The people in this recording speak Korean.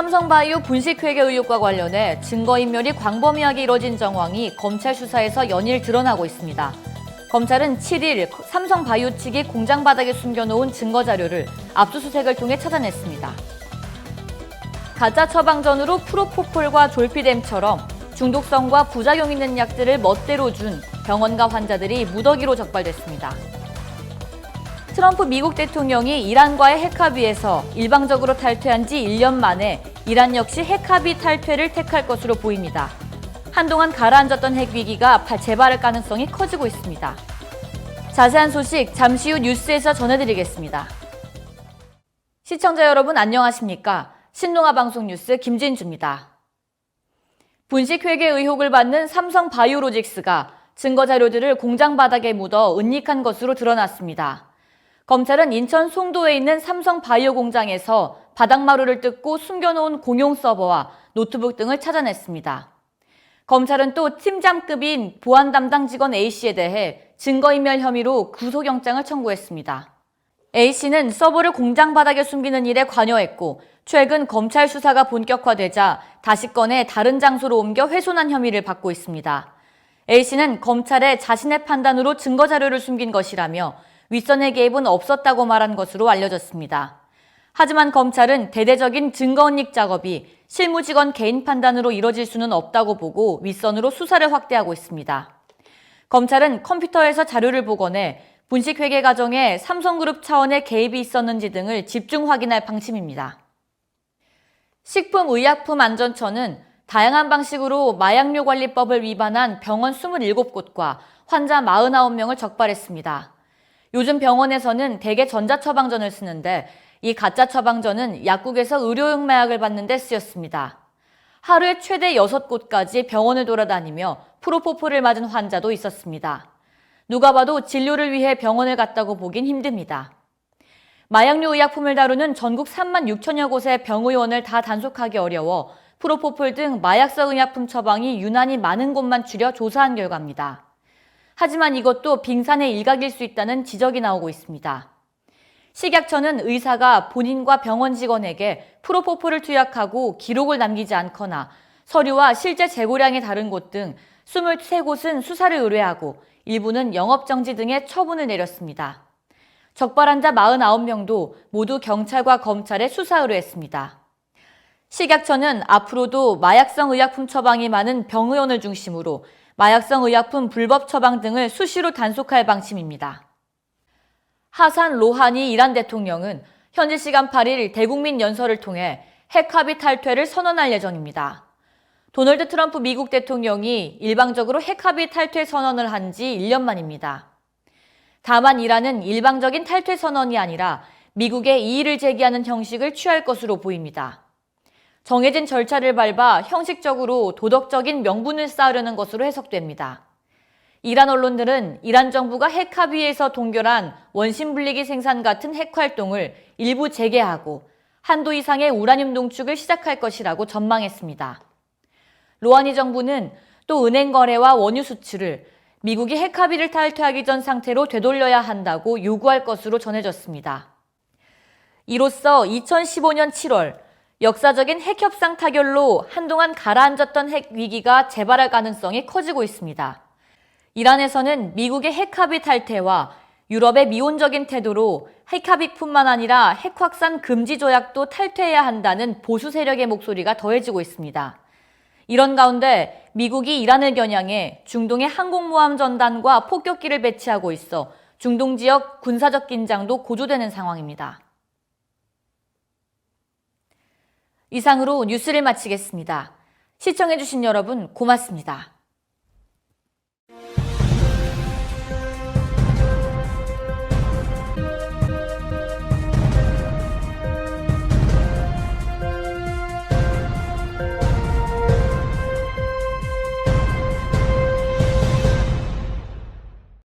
삼성바이오 분식회계 의혹과 관련해 증거인멸이 광범위하게 이뤄진 정황이 검찰 수사에서 연일 드러나고 있습니다. 검찰은 7일 삼성바이오 측이 공장 바닥에 숨겨놓은 증거자료를 압수수색을 통해 찾아냈습니다. 가짜 처방전으로 프로포폴과 졸피뎀처럼 중독성과 부작용 있는 약들을 멋대로 준 병원과 환자들이 무더기로 적발됐습니다. 트럼프 미국 대통령이 이란과의 핵합의에서 일방적으로 탈퇴한 지 1년 만에 이란 역시 핵합의 탈퇴를 택할 것으로 보입니다. 한동안 가라앉았던 핵위기가 재발할 가능성이 커지고 있습니다. 자세한 소식 잠시 후 뉴스에서 전해드리겠습니다. 시청자 여러분 안녕하십니까? 신동아 방송 뉴스 김진주입니다. 분식회계 의혹을 받는 삼성바이오로직스가 증거자료들을 공장 바닥에 묻어 은닉한 것으로 드러났습니다. 검찰은 인천 송도에 있는 삼성바이오 공장에서 바닥마루를 뜯고 숨겨놓은 공용 서버와 노트북 등을 찾아냈습니다. 검찰은 또 팀장급인 보안 담당 직원 A씨에 대해 증거인멸 혐의로 구속영장을 청구했습니다. A씨는 서버를 공장 바닥에 숨기는 일에 관여했고 최근 검찰 수사가 본격화되자 다시 꺼내 다른 장소로 옮겨 훼손한 혐의를 받고 있습니다. A씨는 검찰에 자신의 판단으로 증거자료를 숨긴 것이라며 윗선의 개입은 없었다고 말한 것으로 알려졌습니다. 하지만 검찰은 대대적인 증거 은닉 작업이 실무 직원 개인 판단으로 이뤄질 수는 없다고 보고 윗선으로 수사를 확대하고 있습니다. 검찰은 컴퓨터에서 자료를 복원해 분식회계 과정에 삼성그룹 차원의 개입이 있었는지 등을 집중 확인할 방침입니다. 식품의약품안전처는 다양한 방식으로 마약류 관리법을 위반한 병원 27곳과 환자 49명을 적발했습니다. 요즘 병원에서는 대개 전자처방전을 쓰는데 이 가짜 처방전은 약국에서 의료용 마약을 받는 데 쓰였습니다. 하루에 최대 6곳까지 병원을 돌아다니며 프로포폴을 맞은 환자도 있었습니다. 누가 봐도 진료를 위해 병원을 갔다고 보긴 힘듭니다. 마약류 의약품을 다루는 전국 3만 6천여 곳의 병의원을 다 단속하기 어려워 프로포폴 등 마약성 의약품 처방이 유난히 많은 곳만 추려 조사한 결과입니다. 하지만 이것도 빙산의 일각일 수 있다는 지적이 나오고 있습니다. 식약처는 의사가 본인과 병원 직원에게 프로포폴을 투약하고 기록을 남기지 않거나 서류와 실제 재고량이 다른 곳 등 23곳은 수사를 의뢰하고 일부는 영업정지 등의 처분을 내렸습니다. 적발 환자 49명도 모두 경찰과 검찰에 수사 의뢰했습니다. 식약처는 앞으로도 마약성 의약품 처방이 많은 병의원을 중심으로 마약성 의약품 불법 처방 등을 수시로 단속할 방침입니다. 하산 로하니 이란 대통령은 현지 시간 8일 대국민 연설을 통해 핵합의 탈퇴를 선언할 예정입니다. 도널드 트럼프 미국 대통령이 일방적으로 핵합의 탈퇴 선언을 한 지 1년 만입니다. 다만 이란은 일방적인 탈퇴 선언이 아니라 미국에 이의를 제기하는 형식을 취할 것으로 보입니다. 정해진 절차를 밟아 형식적으로 도덕적인 명분을 쌓으려는 것으로 해석됩니다. 이란 언론들은 이란 정부가 핵합의에서 동결한 원심분리기 생산 같은 핵활동을 일부 재개하고 한도 이상의 우라늄 농축을 시작할 것이라고 전망했습니다. 로하니 정부는 또 은행 거래와 원유 수출을 미국이 핵합의를 탈퇴하기 전 상태로 되돌려야 한다고 요구할 것으로 전해졌습니다. 이로써 2015년 7월 역사적인 핵협상 타결로 한동안 가라앉았던 핵위기가 재발할 가능성이 커지고 있습니다. 이란에서는 미국의 핵합의 탈퇴와 유럽의 미온적인 태도로 핵합의뿐만 아니라 핵확산 금지 조약도 탈퇴해야 한다는 보수 세력의 목소리가 더해지고 있습니다. 이런 가운데 미국이 이란을 겨냥해 중동에 항공모함 전단과 폭격기를 배치하고 있어 중동 지역 군사적 긴장도 고조되는 상황입니다. 이상으로 뉴스를 마치겠습니다. 시청해주신 여러분 고맙습니다.